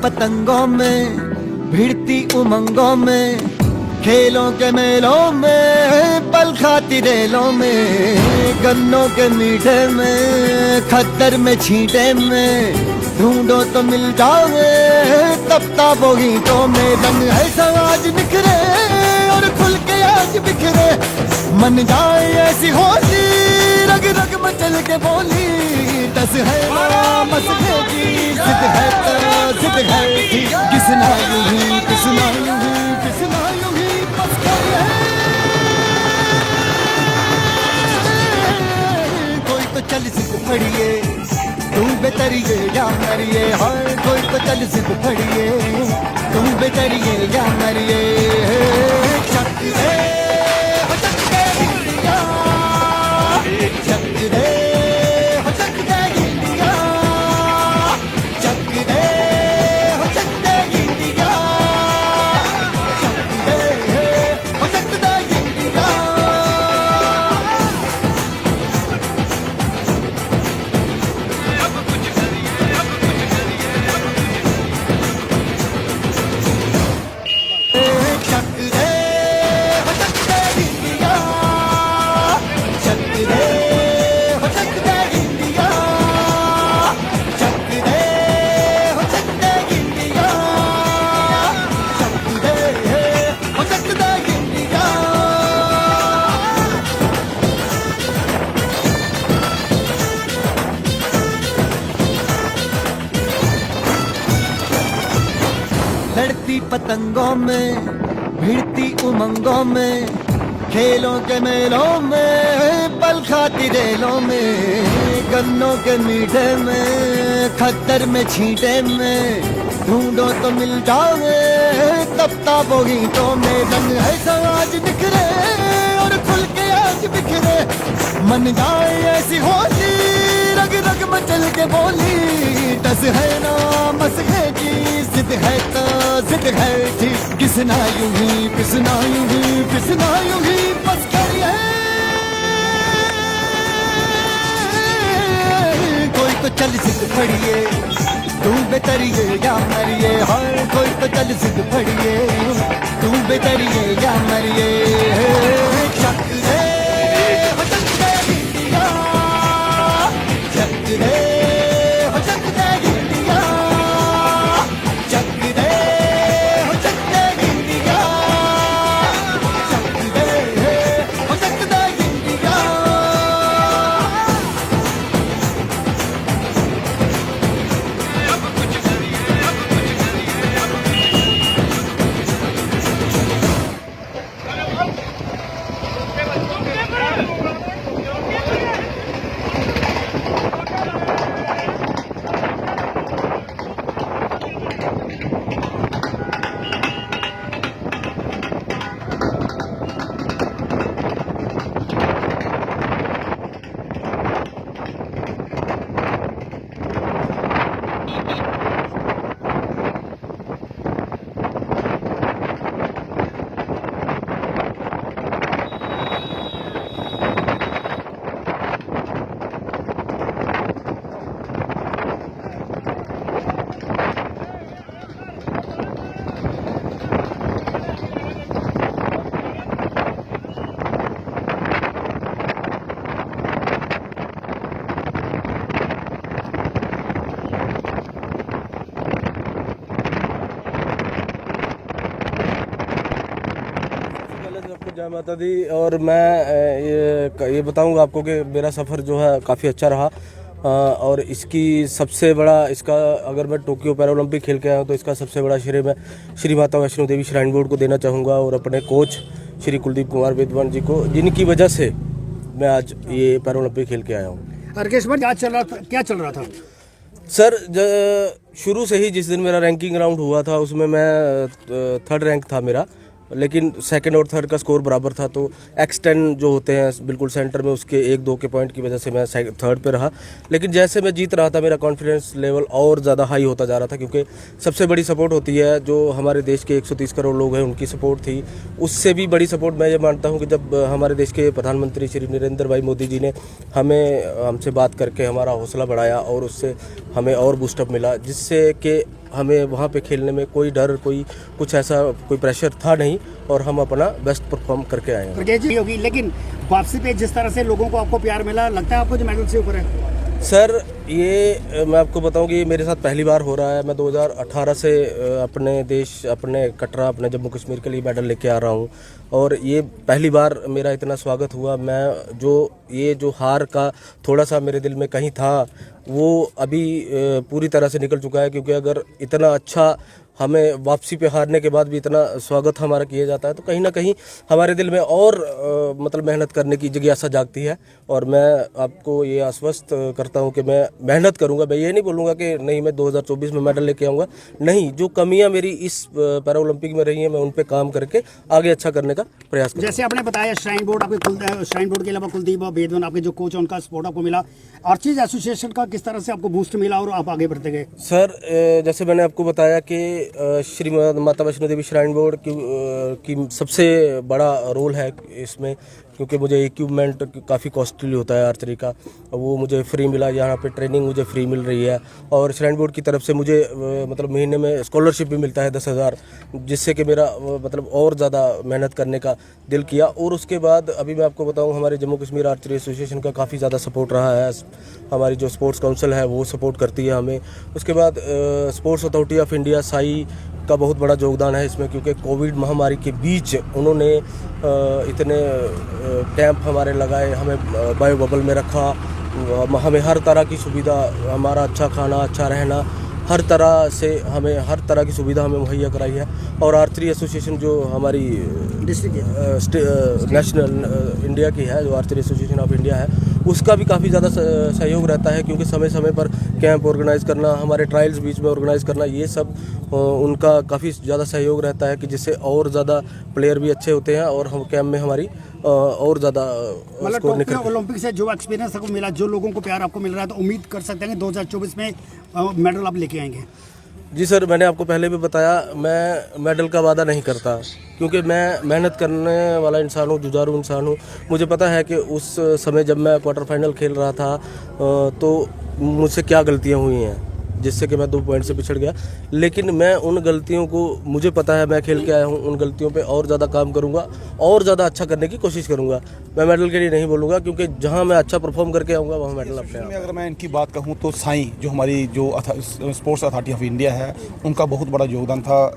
पतंगों में, भिड़ती उमंगों में, खेलों के मेलों में, पल खाती रेलों में, गन्नों के मीठे में, खद्दर में छींटे में, ढूंढो तो मिल जाओगे तपताबों गीतों में। रंग है समाज निखरे और खुल के आज बिखरे, मन जाए ऐसी होली, रग रग मचल के बोली। दस है ना मसले की जिद है तो जिद है थी, किसना यूं ही किसना यूं ही किसना यूं ही बस करे। कोई तो चल सिख फड़िए, तू बेतरिए या मरिए। हाँ कोई तो चल सिख फड़िए, तू बेतरिए या मरिए। चक दे हो चक दे इंडिया, चक दे हो चक दे इंडिया, चक दे हो चक दे इंडिया, चक दे हो चक दे इंडिया। लड़ती पतंगों में, भिड़ती उमंगों में, खेलों के मेलों में, पल खाती रेलों में, गन्नों के मीठे में, खद्दर में छींटे में, ढूंढो तो मिल जाओगे तपताबों गीतों में। रंग है समाज निखरे और खुल के आज बिखरे, मन जाए ऐसी होली, रग रग मचल के बोली। दस है ना मसले की जिद है तो जिद है थी, किसना यूं ही किसना यूं ही किसना यूं ही बस करिए। कोई तो चल सिख फड़िए, तू बेतरिए या मरिए। हाँ कोई तो चल सिख फड़िए, तू बेतरिए या मरिए। चक दे हो चक दे इंडिया, चक दे हो चक दे इंडिया, चक दे हो चक दे इंडिया, चक दे हो चक दे इंडिया। जय माता दी। और मैं ये बताऊंगा आपको कि मेरा सफ़र जो है काफ़ी अच्छा रहा। और इसकी सबसे बड़ा इसका अगर मैं टोक्यो पैरालंपिक खेल के आया हूँ तो इसका सबसे बड़ा श्रेय मैं श्री माता वैष्णो देवी श्राइन बोर्ड को देना चाहूँगा और अपने कोच श्री कुलदीप कुमार वेदवान जी को, जिनकी वजह से मैं आज ये पैरालंपिक खेल के आया हूँ। राकेश भाई क्या चल रहा था? सर शुरू से ही जिस दिन मेरा रैंकिंग राउंड हुआ था उसमें मैं 3rd रैंक था मेरा, लेकिन सेकंड और थर्ड का स्कोर बराबर था। तो X10 जो होते हैं बिल्कुल सेंटर में, उसके 1-2 के पॉइंट की वजह से मैं थर्ड पे रहा। लेकिन जैसे मैं जीत रहा था मेरा कॉन्फिडेंस लेवल और ज़्यादा हाई होता जा रहा था, क्योंकि सबसे बड़ी सपोर्ट होती है जो हमारे देश के 130 करोड़ लोग हैं उनकी सपोर्ट थी। उससे भी बड़ी सपोर्ट मैं ये मानता हूँ कि जब हमारे देश के प्रधानमंत्री श्री नरेंद्र भाई मोदी जी ने हमसे बात करके हमारा हौसला बढ़ाया और उससे हमें और बूस्टअप मिला, जिससे कि हमें वहाँ पे खेलने में कोई डर, कोई कुछ ऐसा कोई प्रेशर था नहीं और हम अपना बेस्ट परफॉर्म करके आए हैं। ब्रिगेड जी होगी, लेकिन वापसी पे जिस तरह से लोगों को आपको प्यार मिला, लगता है आपको जो मेडल से ऊपर है? सर ये मैं आपको बताऊं कि ये मेरे साथ पहली बार हो रहा है। मैं 2018 से अपने देश, अपने कटरा, अपने जम्मू कश्मीर के लिए मेडल लेके आ रहा हूं और ये पहली बार मेरा इतना स्वागत हुआ। मैं जो हार का थोड़ा सा मेरे दिल में कहीं था वो अभी पूरी तरह से निकल चुका है, क्योंकि अगर इतना अच्छा हमें वापसी पे हारने के बाद भी इतना स्वागत हमारा किया जाता है तो कहीं ना कहीं हमारे दिल में और मतलब मेहनत करने की जिज्ञासा जागती है। और मैं आपको ये आश्वस्त करता हूं कि मैं मेहनत करूंगा। मैं ये नहीं बोलूँगा कि नहीं मैं 2024 में मेडल लेके आऊँगा, नहीं, जो कमियां मेरी इस पैरा ओलंपिक में रही हैं मैं उन पर काम करके आगे अच्छा करने का प्रयास करूँगा। जैसे आपने बताया श्राइन बोर्ड आपके, श्राइन बोर्ड के अलावा कुलदीप और वेदवन आपके जो कोच हैं उनका सपोर्ट आपको मिला, आर्चरीज एसोसिएशन का किस तरह से आपको बूस्ट मिला और आप आगे बढ़ते गए? सर जैसे मैंने आपको बताया कि श्री माता वैष्णो देवी श्राइन बोर्ड की सबसे बड़ा रोल है इसमें, क्योंकि मुझे इक्विपमेंट काफ़ी कॉस्टली होता है आर्चरी का, वो मुझे फ्री मिला। यहाँ पे ट्रेनिंग मुझे फ्री मिल रही है और श्राइन बोर्ड की तरफ से मुझे मतलब महीने में स्कॉलरशिप भी मिलता है 10,000, जिससे कि मेरा मतलब और ज़्यादा मेहनत करने का दिल किया। और उसके बाद अभी मैं आपको बताऊँ, हमारे जम्मू कश्मीर आर्चरी एसोसिएशन का काफ़ी ज़्यादा सपोर्ट रहा है। हमारी जो स्पोर्ट्स काउंसिल है वो सपोर्ट करती है हमें। उसके बाद sports authority of India Sai का बहुत बड़ा योगदान है इसमें, क्योंकि कोविड महामारी के बीच उन्होंने इतने कैंप हमारे लगाए, हमें बायो बबल में रखा, हमें हर तरह की सुविधा, हमारा अच्छा खाना, अच्छा रहना, हर तरह से हमें हर तरह की सुविधा हमें मुहैया कराई है। और आर्चरी एसोसिएशन जो हमारी नेशनल इंडिया की है, जो आर्चरी एसोसिएशन ऑफ इंडिया है, उसका भी काफ़ी ज़्यादा सहयोग रहता है, क्योंकि समय समय पर कैंप ऑर्गेनाइज़ करना, हमारे ट्रायल्स बीच में ऑर्गेनाइज़ करना, ये सब उनका काफ़ी ज़्यादा सहयोग रहता है कि जिससे और ज़्यादा प्लेयर भी अच्छे होते हैं और हम कैंप में हमारी और ज़्यादा स्कोर निकल। ओलंपिक से जो एक्सपीरियंस आपको मिला, जो लोगों को प्यार आपको मिल रहा है, तो उम्मीद कर सकते हैं कि 2024 में मेडल आप लेके आएंगे? जी सर, मैंने आपको पहले भी बताया, मैं मेडल का वादा नहीं करता, क्योंकि मैं मेहनत करने वाला इंसान हूँ, जुझारू इंसान हूँ। मुझे पता है कि उस समय जब मैं क्वार्टर फाइनल खेल रहा था तो मुझसे क्या गलतियाँ हुई हैं जिससे कि मैं 2 पॉइंट से पिछड़ गया। लेकिन मैं उन गलतियों को, मुझे पता है मैं खेल के आया हूँ, उन गलतियों पे और ज़्यादा काम करूँगा और ज़्यादा अच्छा करने की कोशिश करूँगा। मैं मेडल के लिए नहीं बोलूँगा, क्योंकि जहाँ मैं अच्छा परफॉर्म करके आऊँगा वहाँ मेडल अपने आप। अगर मैं इनकी बात कहूँ तो साई जो हमारी जो स्पोर्ट्स अथॉरिटी ऑफ इंडिया है, उनका बहुत बड़ा योगदान था।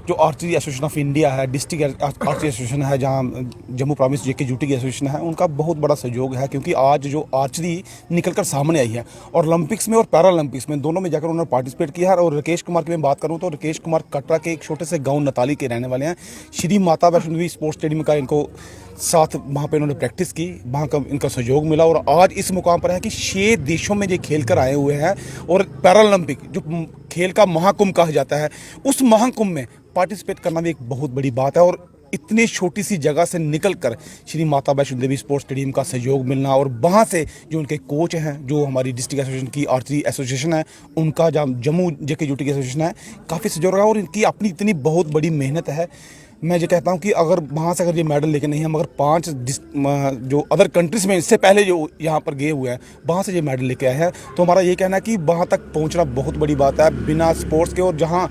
जो आर्चरी एसोसिएशन ऑफ इंडिया है, डिस्ट्रिक्ट आर्चरी एसोसिएशन है, जहाँ जम्मू प्रोविंस जेके यूटी की एसोसिएशन है, उनका बहुत बड़ा सहयोग है, क्योंकि आज जो आर्चरी निकल कर सामने आई है और ओलंपिक्स में और पैरा ओलंपिक्स में दोनों में जाकर उन्होंने पार्टिसिपेट किया है। और राकेश कुमार की मैं बात करूँ तो राकेश कुमार कटरा के एक छोटे से गाँव नताली के रहने वाले हैं। श्री माता वैष्णो देवी स्पोर्ट्स स्टेडियम का इनको साथ वहाँ पे इन्होंने प्रैक्टिस की, वहाँ का इनका सहयोग मिला और आज इस मुकाम पर है कि 6 देशों में ये खेल कर आए हुए हैं। और पैरा ओलंपिक जो खेल का महाकुंभ कहा जाता है, उस महाकुंभ में पार्टिसिपेट करना भी एक बहुत बड़ी बात है। और इतनी छोटी सी जगह से निकलकर श्री माता वैष्णो देवी स्पोर्ट्स स्टेडियम का सहयोग मिलना और वहाँ से जो उनके कोच हैं, जो हमारी डिस्ट्रिक्ट एसोसिएशन की आर्चरी एसोसिएशन है, उनका जम्मू जेके यूटी की एसोसिएशन है, काफ़ी सहयोग रहा और इनकी अपनी इतनी बहुत बड़ी मेहनत है। मैं ये कहता हूँ कि अगर वहाँ से अगर ये मेडल लेके नहीं, हम अगर 5 जो अदर कंट्रीज़ में इससे पहले जो यहाँ पर गए हुए हैं वहाँ से ये मेडल लेके आए हैं, तो हमारा ये कहना है कि वहाँ तक पहुँचना बहुत बड़ी बात है बिना स्पोर्ट्स के। और जहाँ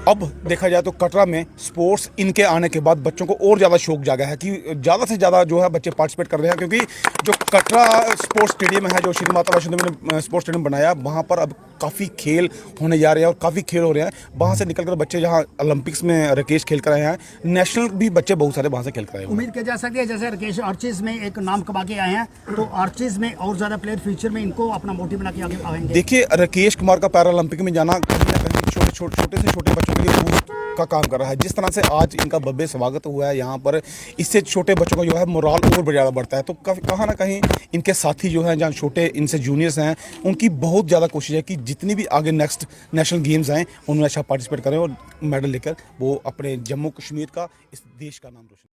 अब देखा जाए तो कटरा में स्पोर्ट्स इनके आने के बाद बच्चों को और ज़्यादा शौक जागा है कि ज़्यादा से ज़्यादा जो है बच्चे पार्टिसिपेट कर रहे हैं, क्योंकि जो कटरा स्पोर्ट्स स्टेडियम है, जो श्री माता वैष्णो देवी ने स्पोर्ट्स स्टेडियम बनाया, वहाँ पर अब काफ़ी खेल होने जा रहे हैं और काफ़ी खेल हो रहे हैं। वहाँ से निकल कर बच्चे जहाँ ओलंपिक्स में राकेश खेल कर आए हैं, नेशनल भी बच्चे बहुत सारे वहाँ से खेल कर आए हैं। उम्मीद की जा सकती है जैसे राकेश आर्चरीज में एक नाम कमा के आए हैं, तो आर्चरीज में और ज़्यादा प्लेयर फ्यूचर में इनको अपना मोटिव बना के आगे आएंगे। देखिए, राकेश कुमार का पैरा ओलंपिक में जाना कहीं ना कहीं छोटे से छोटे बच्चों के लिए बूस्ट का काम कर रहा है। जिस तरह से आज इनका भव्य स्वागत हुआ है यहाँ पर, इससे छोटे बच्चों का जो है मोराल और ज़्यादा बढ़ता है। तो कहाँ ना कहीं इनके साथी जो हैं, जहाँ छोटे इनसे जूनियर्स हैं, उनकी बहुत ज़्यादा कोशिश है कि जितनी भी आगे नेक्स्ट नेशनल गेम्स आएँ उनमें अच्छा पार्टिसिपेट करें और मेडल लेकर वो अपने जम्मू कश्मीर का, इस देश का नाम रोशन